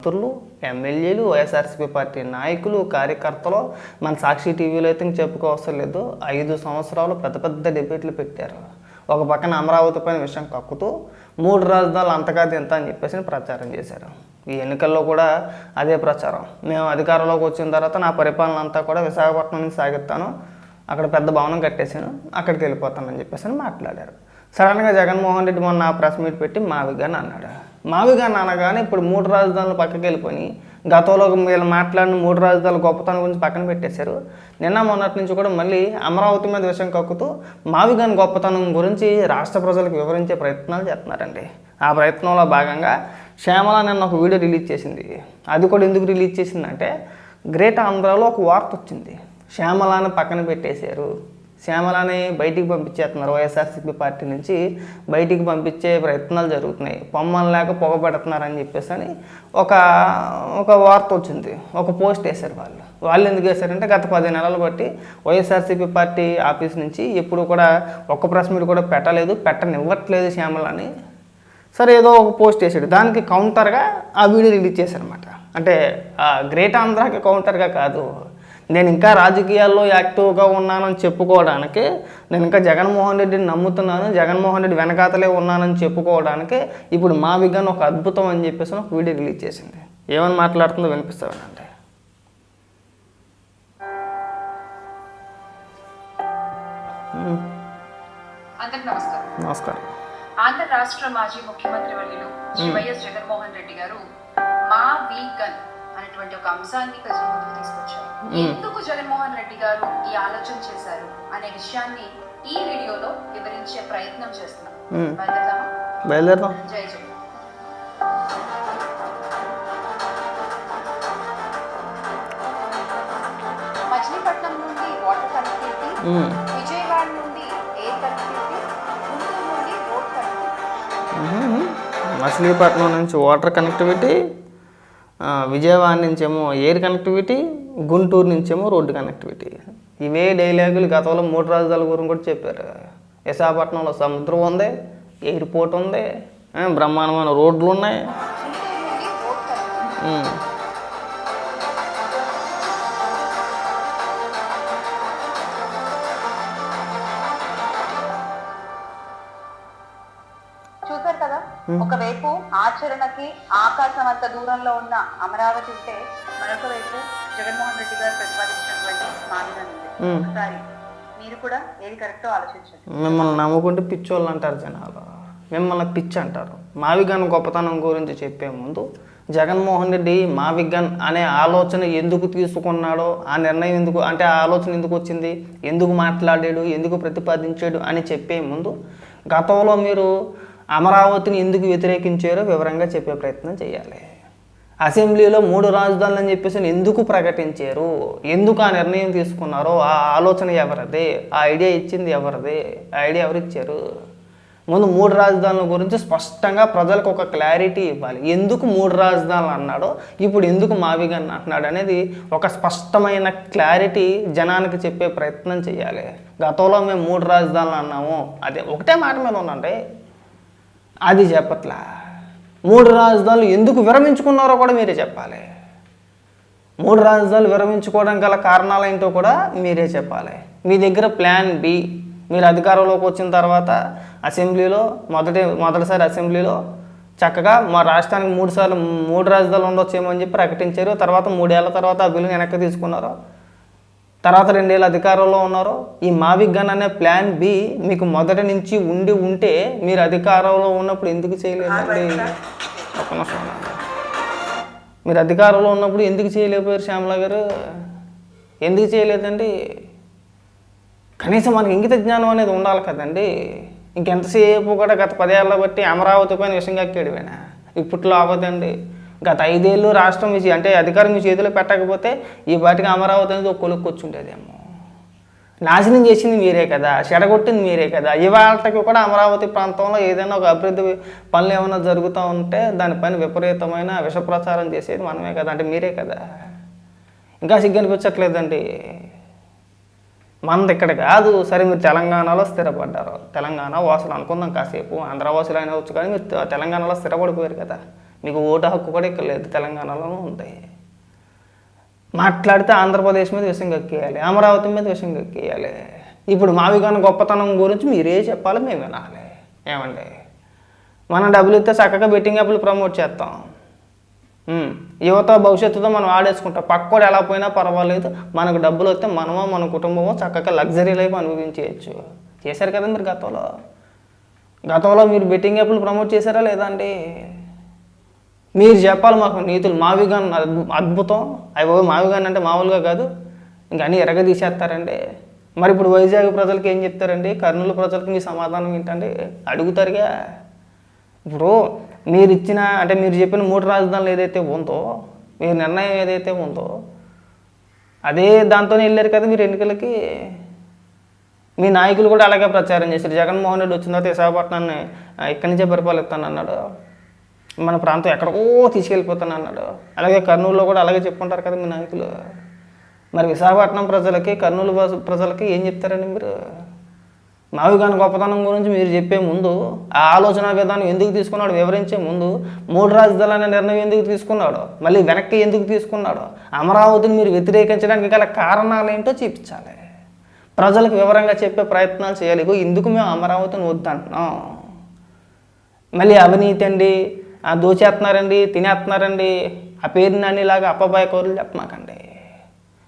మంత్రులు, ఎమ్మెల్యేలు, వైఎస్ఆర్సీపీ పార్టీ నాయకులు, కార్యకర్తలు మన సాక్షి టీవీలో అయితే చెప్పుకోవసరం లేదు. 5 సంవత్సరాలు పెద్ద పెద్ద డిబేట్లు పెట్టారు. ఒక పక్కన అమరావతి పైన విషయం కక్కుతూ 3 రాజధానులు అంతగా తింత అని చెప్పేసి ప్రచారం చేశారు. ఈ ఎన్నికల్లో కూడా అదే ప్రచారం. మేము అధికారంలోకి వచ్చిన తర్వాత నా పరిపాలన అంతా కూడా విశాఖపట్నం నుంచి సాగిస్తాను, అక్కడ పెద్ద భవనం కట్టేశాను, అక్కడికి వెళ్ళిపోతానని చెప్పేసి మాట్లాడారు. సడన్గా జగన్మోహన్ రెడ్డి మొన్న ప్రెస్ మీట్ పెట్టి మావిగాని అన్నాడు. మావిగాని అనగానే ఇప్పుడు 3 రాజధానులు పక్కకి వెళ్ళిపోయి గతంలో వీళ్ళు మాట్లాడిన 3 రాజధానుల గొప్పతనం గురించి పక్కన పెట్టేశారు. నిన్న మొన్నటి నుంచి కూడా మళ్ళీ అమరావతి మీద విషయం కక్కుతూ మావిగాని గొప్పతనం గురించి రాష్ట్ర ప్రజలకు వివరించే ప్రయత్నాలు చేస్తున్నారండి. ఆ ప్రయత్నంలో భాగంగా శ్యామల నిన్న ఒక వీడియో రిలీజ్ చేసింది. అది కూడా ఎందుకు రిలీజ్ చేసిందంటే, గ్రేట్ ఆంధ్రాలో ఒక వార్త వచ్చింది. శ్యామలాని పక్కన పెట్టేశారు, శ్యామలాని బయటికి పంపించేస్తున్నారు, వైఎస్ఆర్సీపీ పార్టీ నుంచి బయటికి పంపించే ప్రయత్నాలు జరుగుతున్నాయి, పొమ్మలు లేక పొగ పెడుతున్నారని చెప్పేసి అని ఒక వార్త వచ్చింది. ఒక పోస్ట్ వేశారు. వాళ్ళు ఎందుకు వేశారంటే, గత 10 నెలలు బట్టి వైఎస్ఆర్సీపీ పార్టీ ఆఫీస్ నుంచి ఎప్పుడు కూడా ఒక్క ప్రెస్ మీట్ కూడా పెట్టనివ్వట్లేదు శ్యామలాని. సరే ఏదో ఒక పోస్ట్ వేసాడు, దానికి కౌంటర్గా ఆ వీడియో రిలీజ్ చేశారనమాట. అంటే గ్రేట్ ఆంధ్రాకి కౌంటర్గా కాదు, నేను ఇంకా రాజకీయాల్లో యాక్టివ్గా ఉన్నానని చెప్పుకోవడానికి, నేను ఇంకా జగన్మోహన్ రెడ్డిని నమ్ముతున్నాను, జగన్మోహన్ రెడ్డి వెనకాతలే ఉన్నానని చెప్పుకోవడానికి ఇప్పుడు మావిగాని ఒక అద్భుతం అని చెప్పేసి ఒక వీడియో రిలీజ్ చేసింది. ఏమని మాట్లాడుతుందో వినిపిస్తామనంటే, నమస్కారం. ఆంధ్ర రాష్ట్ర మాజీ ముఖ్యమంత్రి వర్యులు శ్రీ వైఎస్ జగన్మోహన్ రెడ్డి గారు మా వీగన్ అనేటువంటి ఒక అంశాన్ని ప్రజల ముందుకు తీసుకొచ్చారు. ఎందుకు జగన్మోహన్ రెడ్డి గారు ఈ ఆలోచన చేశారు అనే విషయాన్ని ఈ వీడియోలో వివరించే ప్రయత్నం చేస్తున్నాం. బయలుదేరదాం. జై జగన్. మచిలీపట్నం నుండి వాటర్ కనెక్టివిటీ, విజయవాడ నుండి ఎయిర్ కనెక్టివిటీ, గుంటూరు నుండి రోడ్ కనెక్టివిటీ. మచిలీపట్నం నుంచి వాటర్ కనెక్టివిటీ, విజయవాడ నుంచేమో ఎయిర్ కనెక్టివిటీ, గుంటూరు నుంచేమో రోడ్డు కనెక్టివిటీ. ఇవే డైలాగులు గతంలో 3 రాజధానుల గురించి కూడా చెప్పారు. విశాఖపట్నంలో సముద్రం ఉంది, ఎయిర్పోర్ట్ ఉంది, బ్రహ్మాండమైన రోడ్లు ఉన్నాయి. చూసారు కదా, ఒకవైపు ఆచరణకి ఆకాశం అంత దూరంలో ఉన్న అమరావతి ఉంటే, మరొక వైపు జగన్మోహన్ రెడ్డి గారు ప్రతిపాదించినటువంటి మావిగాని ఉంది. ఒకసారి మీరు కూడా ఏది కరెక్టో ఆలోచించండి. మిమ్మల్ని నమ్ముకుంటే పిచ్చోళ్ళు అంటారు జనాలు, మిమ్మల్ని పిచ్చి అంటారు. మావిగాని గొప్పతనం గురించి చెప్పే ముందు జగన్మోహన్ రెడ్డి మావిగాన్ అనే ఆలోచన ఎందుకు తీసుకున్నాడో, ఆ నిర్ణయం ఎందుకు, అంటే ఆ ఆలోచన ఎందుకు వచ్చింది, ఎందుకు మాట్లాడాడు, ఎందుకు ప్రతిపాదించాడు అని చెప్పే ముందు గతంలో మీరు అమరావతిని ఎందుకు వ్యతిరేకించారో వివరంగా చెప్పే ప్రయత్నం చేయాలి. అసెంబ్లీలో 3 రాజధానులు అని చెప్పేసి ఎందుకు ప్రకటించారు, ఎందుకు ఆ నిర్ణయం తీసుకున్నారో, ఆ ఆలోచన ఎవరిది, ఆ ఐడియా ఇచ్చింది ఎవరిది, ఆ ఐడియా ఎవరిచ్చారు. ముందు 3 రాజధానుల గురించి స్పష్టంగా ప్రజలకు ఒక క్లారిటీ ఇవ్వాలి. ఎందుకు 3 రాజధానులు అన్నాడో, ఇప్పుడు ఎందుకు మావిగాని అంటున్నాడు అనేది ఒక స్పష్టమైన క్లారిటీ జనానికి చెప్పే ప్రయత్నం చేయాలి. గతంలో మేము 3 రాజధానులు అన్నాము, అదే ఒకటే మాట మీద ఉందండి, అది చెప్పట్లా. 3 రాజధానులు ఎందుకు విరమించుకున్నారో కూడా మీరే చెప్పాలి. 3 రాజధానులు విరమించుకోవడం గల కారణాలు ఏంటో కూడా మీరే చెప్పాలి. మీ దగ్గర ప్లాన్ బి, మీరు అధికారంలోకి వచ్చిన తర్వాత అసెంబ్లీలో మొదటిసారి అసెంబ్లీలో చక్కగా మా రాష్ట్రానికి 3 రాజధానులు ఉండొచ్చేమో అని చెప్పి ప్రకటించారు. తర్వాత 3 ఏళ్ల తర్వాత ఆ బిల్లుని వెనక్కి తీసుకున్నారు. తర్వాత 2 ఏళ్ళు అధికారంలో ఉన్నారు. ఈ మావిగాన్ అనే ప్లాన్ బి మీకు మొదటి నుంచి ఉంటే మీరు అధికారంలో ఉన్నప్పుడు ఎందుకు చేయలేదండి? ఒక్క నిమిషం, మీరు అధికారంలో ఉన్నప్పుడు ఎందుకు చేయలేకపోయారు శ్యామల గారు? ఎందుకు చేయలేదండి? కనీసం మనకి ఇంగిత జ్ఞానం అనేది ఉండాలి కదండి. ఇంకెంతసేపు కూడా గత 10 ఏళ్ళ బట్టి అమరావతి పైన విషయం కక్కాడువేనా? ఇప్పట్లో అవ్వదండి. గత 5 ఏళ్ళు రాష్ట్రం అంటే అధికారం మీ చేతిలో పెట్టకపోతే ఈ వాటికి అమరావతి అనేది ఒక కొలుక్కొచ్చుండేదేమో. నాశనం చేసింది మీరే కదా, చెడగొట్టింది మీరే కదా. ఇవాళకి కూడా అమరావతి ప్రాంతంలో ఏదైనా ఒక అభివృద్ధి పనులు ఏమైనా జరుగుతూ ఉంటే దానిపైన విపరీతమైన విషప్రచారం చేసేది మనమే కదా, అంటే మీరే కదా. ఇంకా సిగ్గనిపించట్లేదండి. మనది ఇక్కడ కాదు. సరే మీరు తెలంగాణలో స్థిరపడ్డారు, తెలంగాణ వాసులు అనుకుందాం కాసేపు, ఆంధ్ర వాసులు అయినా వచ్చు, కానీ మీరు తెలంగాణలో స్థిరపడిపోయారు కదా. మీకు ఓటు హక్కు కూడా ఇక్కడ లేదు, తెలంగాణలోనూ ఉంది. మాట్లాడితే ఆంధ్రప్రదేశ్ మీద విషయం కక్కేయాలి, అమరావతి మీద విషయం కక్కేయాలి. ఇప్పుడు మావిగన్ గొప్పతనం గురించి మీరే చెప్పాలి, మేము వినాలి. ఏమండి, మనం డబ్బులు ఇస్తే చక్కగా బెట్టింగ్ యాప్లు ప్రమోట్ చేస్తాం. యువత భవిష్యత్తుతో మనం ఆడేసుకుంటాం. పక్కోడు ఎలా పోయినా పర్వాలేదు, మనకు డబ్బులు వస్తే మనమో మన కుటుంబమో చక్కగా లగ్జరీ లైఫ్ అనుభవించవచ్చు. చేశారు కదా మీరు గతంలో మీరు బెట్టింగ్ యాప్లు ప్రమోట్ చేశారా లేదా అండి? మీరు చెప్పాలి మాకు నీతులు. మావిగన్ అద్భుతం, అవి మావిగన్ అంటే మామూలుగా కాదు, ఇంకా అన్నీ ఎరగదీసేస్తారండి. మరి ఇప్పుడు వైజాగ్ ప్రజలకి ఏం చెప్తారండి? కర్నూలు ప్రజలకి మీ సమాధానం ఏంటండి? అడుగుతారుగా. ఇప్పుడు మీరు ఇచ్చిన అంటే మీరు చెప్పిన 3 రాజధానులు ఏదైతే ఉందో, మీ నిర్ణయం ఏదైతే ఉందో అదే దాంతోనే వెళ్ళారు కదా మీరు ఎన్నికలకి. మీ నాయకులు కూడా అలాగే ప్రచారం చేశారు. జగన్మోహన్ రెడ్డి వచ్చిన తర్వాత విశాఖపట్నాన్ని ఇక్కడి నుంచే పరిపాలిస్తాను అన్నాడు, మన ప్రాంతం ఎక్కడికో తీసుకెళ్ళిపోతాను అన్నాడు. అలాగే కర్నూలులో కూడా అలాగే చెప్పుకుంటారు కదా మీ నాయకులు. మరి విశాఖపట్నం ప్రజలకి, కర్నూలు ప్రజలకి ఏం చెప్తారండి మీరు? మావిగన్ గొప్పతనం గురించి మీరు చెప్పే ముందు, ఆ ఆలోచన విధానం ఎందుకు తీసుకున్నాడు వివరించే ముందు, 3 రాజధానులు అనే నిర్ణయం ఎందుకు తీసుకున్నాడు, మళ్ళీ వెనక్కి ఎందుకు తీసుకున్నాడు, అమరావతిని మీరు వ్యతిరేకించడానికి గల కారణాలు ఏంటో చూపించాలి. ప్రజలకు వివరంగా చెప్పే ప్రయత్నాలు చేయాలి. ఇందుకు మేము అమరావతిని వద్దంటున్నాం. మళ్ళీ అవినీతి అండి, దోచేస్తున్నారండి, తినేస్తున్నారండి, ఆ పేరుని అన్నిలాగా అప్పబాయ కౌరులు చెప్పమాకండి.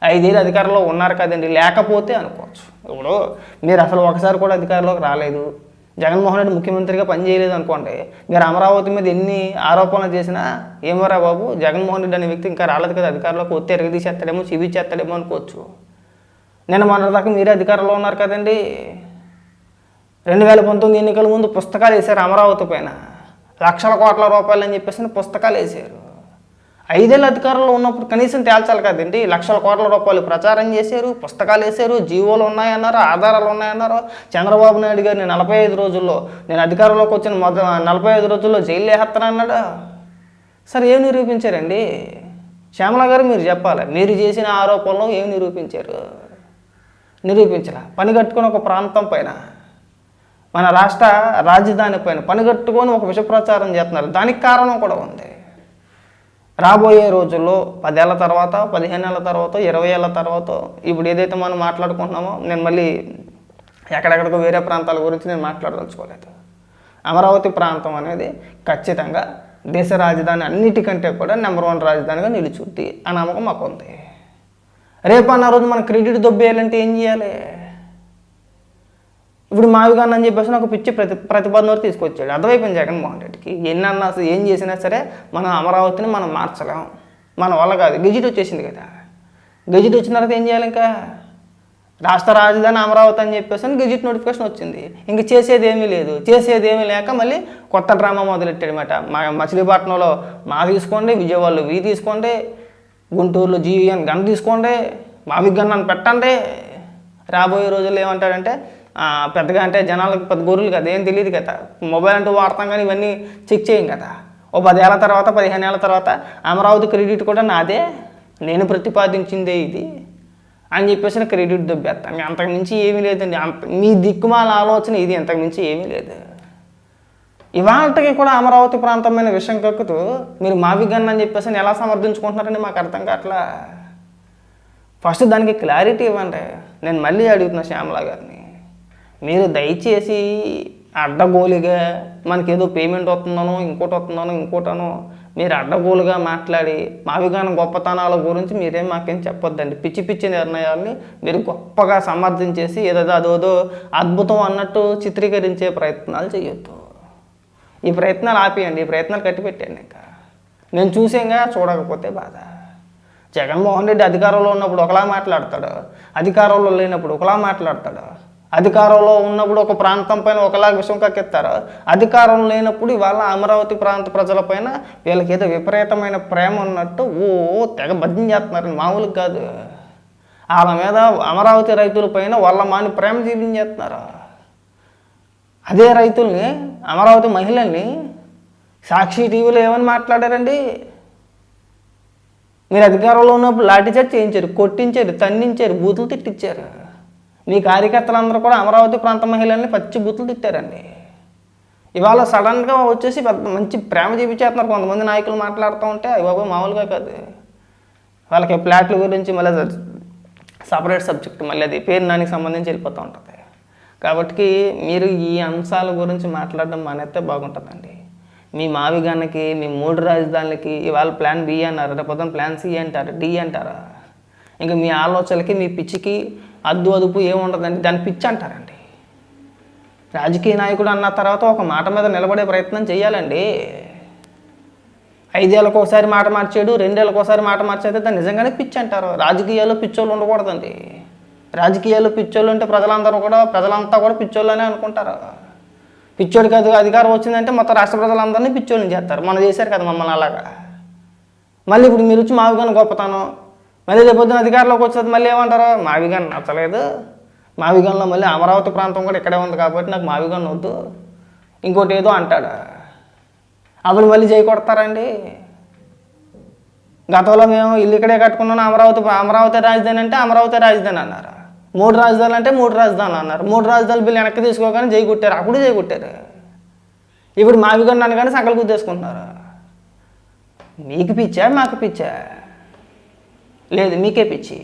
5 ఏళ్ళు అధికారంలో ఉన్నారు కదండి, లేకపోతే అనుకోవచ్చు. ఇప్పుడు మీరు అసలు ఒకసారి కూడా అధికారంలోకి రాలేదు, జగన్మోహన్ రెడ్డి ముఖ్యమంత్రిగా పనిచేయలేదు అనుకోండి, మీరు అమరావతి మీద ఎన్ని ఆరోపణలు చేసినా ఏమోరా బాబు, జగన్మోహన్ రెడ్డి అనే వ్యక్తి ఇంకా రాలేదు కదా అధికారంలోకి, వస్తే ఎరగదీసేస్తాడేమో, చూపించేస్తాడేమో అనుకోవచ్చు. నేను మొన్న దాకా మీరే అధికారంలో ఉన్నారు కదండి. 2019 ఎన్నికల ముందు పుస్తకాలు వేశారు అమరావతి పైన, లక్షల కోట్ల రూపాయలు అని చెప్పేసి పుస్తకాలు వేశారు. 5 ఏళ్ళ అధికారంలో ఉన్నప్పుడు కనీసం తేల్చాలి కదండి. లక్షల కోట్ల రూపాయలు ప్రచారం చేశారు, పుస్తకాలు వేశారు, జీవోలు ఉన్నాయన్నారు, ఆధారాలు ఉన్నాయన్నారు. చంద్రబాబు నాయుడు గారిని 45 రోజుల్లో, నేను అధికారంలోకి వచ్చిన 45 రోజుల్లో జైలు వేస్తానన్నాడు. సరే ఏం నిరూపించారండి? శ్యామల గారు మీరు చెప్పాలి, మీరు చేసిన ఆరోపణలు ఏం నిరూపించారు? నిరూపించలే. పని కట్టుకుని ఒక ప్రాంతం పైన, మన రాష్ట్ర రాజధాని పైన పని కట్టుకొని ఒక విష ప్రచారం చేస్తున్నారు. దానికి కారణం కూడా ఉంది. రాబోయే రోజుల్లో 10 ఏళ్ళ తర్వాత, 15 ఏళ్ళ తర్వాత, 20 ఏళ్ళ తర్వాత, ఇప్పుడు ఏదైతే మనం మాట్లాడుకుంటున్నామో, నేను మళ్ళీ ఎక్కడెక్కడికో వేరే ప్రాంతాల గురించి నేను మాట్లాడదలుచుకోలేదు. అమరావతి ప్రాంతం అనేది ఖచ్చితంగా దేశ రాజధాని అన్నిటికంటే కూడా నెంబర్ 1 రాజధానిగా నిలుచుద్ది ఆ నమ్మకం మాకు ఉంది. రేపు అన్న రోజు మనం క్రెడిట్ దొబ్బేయాలంటే ఏం చేయాలి? ఇప్పుడు మావిగన్ అని చెప్పేసి ఒక పిచ్చి ప్రతిపాదన తీసుకొచ్చాడు. అర్థమైపోయింది జగన్మోహన్ రెడ్డికి. ఎన్నన్నా ఏం చేసినా సరే మనం అమరావతిని మనం మార్చలేం, మన వల్ల కాదు. గెజిట్ వచ్చేసింది కదా, గెజిట్ వచ్చిన తర్వాత ఏం చేయాలి? ఇంకా రాష్ట్ర రాజధాని అమరావతి అని చెప్పేసి గెజిట్ నోటిఫికేషన్ వచ్చింది. ఇంక చేసేది ఏమీ లేదు. చేసేది ఏమీ లేక మళ్ళీ కొత్త డ్రామా మొదలెట్టాడనమాట. మచిలీపట్నంలో మా తీసుకోండి, విజయవాడలో వి తీసుకోండి, గుంటూరులో జీవీఎన్ గన్ తీసుకోండి, మావిగన్ అని పెట్టండి. రాబోయే రోజుల్లో ఏమంటాడంటే పెద్దగా అంటే జనాలకు పెద్ద గొర్రెలు కదా, ఏం తెలియదు కదా, మొబైల్ అంటూ వాడతాం కానీ ఇవన్నీ చెక్ చేయం కదా. ఓ 10 ఏళ్ళ తర్వాత, 15 ఏళ్ళ తర్వాత అమరావతి క్రెడిట్ కూడా నాదే, నేను ప్రతిపాదించిందే ఇది అని చెప్పేసి క్రెడిట్ దొబ్బేస్తాను. అంతకుమించి ఏమీ లేదండి. మీ దిక్కుమాల ఆలోచన ఇది, అంతకుమించి ఏమీ లేదు. ఇవాళకి కూడా అమరావతి ప్రాంతమైన విషయం కక్కుతూ మీరు మావిగన్ అని చెప్పేసి ఎలా సమర్థించుకుంటున్నారని మాకు అర్థం కావట్లా. ఫస్ట్ దానికి క్లారిటీ ఇవ్వండి. నేను మళ్ళీ అడుగుతున్నా శ్యామల గారిని, మీరు దయచేసి అడ్డగోలుగా మనకేదో పేమెంట్ వస్తుందనో ఇంకోటనో మీరు అడ్డగోలుగా మాట్లాడి మావిగన్ గొప్పతనాల గురించి మీరేం మాకేం చెప్పొద్దండి. పిచ్చి పిచ్చి నిర్ణయాల్ని మీరు గొప్పగా సమర్థించేసి అదోదో అద్భుతం అన్నట్టు చిత్రీకరించే ప్రయత్నాలు చేయొద్దు. ఈ ప్రయత్నాలు ఆపేయండి, ఈ ప్రయత్నాలు కట్టిపెట్టండి. ఇంకా నేను చూసేగా, చూడకపోతే బాధ. జగన్మోహన్ రెడ్డి అధికారంలో ఉన్నప్పుడు ఒకలా మాట్లాడతాడు, అధికారంలో లేనప్పుడు ఒకలా మాట్లాడతాడు. అధికారంలో ఉన్నప్పుడు ఒక ప్రాంతం పైన ఒకలా విషయం కక్కెత్తారు, అధికారం లేనప్పుడు ఇవాళ అమరావతి ప్రాంత ప్రజలపైన వీళ్ళకి ఏదో విపరీతమైన ప్రేమ ఉన్నట్టు తెగ భజన చేస్తున్నారని మామూలుగా కాదు. వాళ్ళ మీద అమరావతి రైతుల పైన వాళ్ళ మాని ప్రేమ చూపించేస్తున్నారు. అదే రైతుల్ని, అమరావతి మహిళల్ని సాక్షి టీవీలో ఏమని మాట్లాడారండి? మీరు అధికారంలో ఉన్నప్పుడు లాఠీచార్జ్ చేయించారు, కొట్టించారు, తన్నించారు, బూతులు తిట్టించారు. మీ కార్యకర్తలందరూ కూడా అమరావతి ప్రాంత మహిళల్ని పచ్చి బూతులు తిట్టారండి. ఇవాళ సడన్గా వచ్చేసి పెద్ద మంచి ప్రేమ చూపించేస్తున్నారు కొంతమంది నాయకులు మాట్లాడుతూ ఉంటే అవి బాబు మామూలుగా కాదు. వాళ్ళకి ఫ్లాట్ల గురించి మళ్ళీ సపరేట్ సబ్జెక్ట్, మళ్ళీ అది పేరు నానికి సంబంధించి వెళ్ళిపోతూ ఉంటుంది. కాబట్టి మీరు ఈ అంశాల గురించి మాట్లాడడం మానేస్తే బాగుంటుందండి. మీ మావిగానికి, మీ 3 రాజధానులకి ఇవాళ ప్లాన్ బి అన్నారు, రేపొద్దున ప్లాన్ సి అంటారు, డి అంటారా. ఇంకా మీ ఆలోచనలకి, మీ పిచ్చికి అదుపు ఏముండదండి, దాన్ని పిచ్చి అంటారండి. రాజకీయ నాయకుడు అన్న తర్వాత ఒక మాట మీద నిలబడే ప్రయత్నం చేయాలండి. 5 ఏళ్ళకి ఒకసారి మాట మార్చాడు, 2 ఏళ్ళకి ఒకసారి మాట మార్చేస్తే దాన్ని నిజంగానే పిచ్చి అంటారు. రాజకీయాల్లో పిచ్చోళ్ళు ఉండకూడదండి. రాజకీయాల్లో పిచ్చోళ్ళు ఉంటే ప్రజలంతా కూడా పిచ్చోళ్ళనే అనుకుంటారు. పిచ్చోడికి అధికారం వచ్చిందంటే మొత్తం రాష్ట్ర ప్రజలందరినీ పిచ్చోళ్ళని చేస్తారు. మనం చేశారు కదా మమ్మల్ని అలాగా. మళ్ళీ ఇప్పుడు మీరు వచ్చి మావిగాను గొప్పతాను, మళ్ళీ రేపొద్దున అధికారంలోకి వచ్చేది మళ్ళీ ఏమంటారు, మావిగాను నచ్చలేదు, మావిగాన్లో మళ్ళీ అమరావతి ప్రాంతం కూడా ఇక్కడే ఉంది కాబట్టి నాకు మావిగాను వద్దు, ఇంకోటి ఏదో అంటాడు. అప్పుడు మళ్ళీ చేయి కొడతారండి. గతంలో మేము ఇల్లు ఇక్కడే కట్టుకున్నాను, అమరావతి రాజధాని అంటే అమరావతి రాజధాని అన్నారు. 3 రాజధానులు అంటే 3 రాజధానులు అన్నారు. 3 రాజధానులు బిల్లు వెనక్కి తీసుకోగానే జై కొట్టారు, అప్పుడు జై కొట్టారు. ఇప్పుడు మావిగాను నన్ను కానీ సంకలు గుద్దేసుకుంటున్నారు. మీకు పిచ్చా, మాకు పిచ్చా? లేదు, మీకే పిచ్చి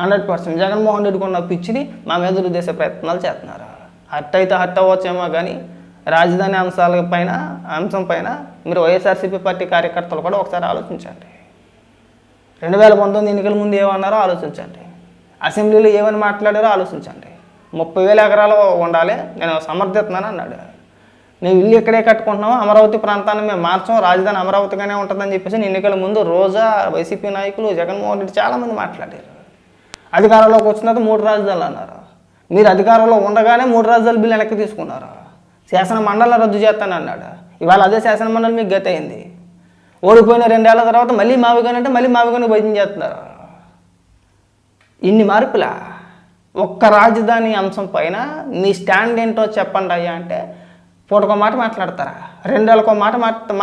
100%. జగన్మోహన్ రెడ్డికి ఉన్న పిచ్చిని మా మీద రుద్దేసే ప్రయత్నాలు చేస్తున్నారు. హర్ట్ అయితే హర్ట్ అవ్వచ్చేమో కానీ రాజధాని అంశం పైన మీరు వైఎస్ఆర్సీపీ పార్టీ కార్యకర్తలు కూడా ఒకసారి ఆలోచించండి. 2019 ఎన్నికల ముందు ఏమన్నారో ఆలోచించండి. అసెంబ్లీలో ఏమని మాట్లాడారో ఆలోచించండి. 30,000 ఎకరాలు ఉండాలి, నేను సమర్థిస్తున్నాను అన్నాడు. మేము ఇల్లు ఇక్కడే కట్టుకుంటున్నాము, అమరావతి ప్రాంతాన్ని మేము మార్చాం, రాజధాని అమరావతిగానే ఉంటుందని చెప్పేసి ఎన్నికల ముందు రోజా, వైసీపీ నాయకులు, జగన్మోహన్ రెడ్డి చాలామంది మాట్లాడారు. అధికారంలోకి వచ్చినందుకు 3 రాజధానులు అన్నారు. మీరు అధికారంలో ఉండగానే 3 రాజధానుల బిల్లు వెనక్కి తీసుకున్నారు. శాసన మండలి రద్దు చేస్తాను అన్నాడు. ఇవాళ అదే శాసన మండలి మీకు గత అయింది. ఓడిపోయిన 2 ఏళ్ల తర్వాత మళ్ళీ మావిగాను అంటే మళ్ళీ మావిగాను భజన చేస్తున్నారు. ఇన్ని మార్పులా? ఒక్క రాజధాని అంశం పైన మీ స్టాండ్ ఏంటో చెప్పండి అయ్యా అంటే పూటకో మాట మాట్లాడతారా, 2 ఏళ్ళకో మాట మాట్లాడుతూ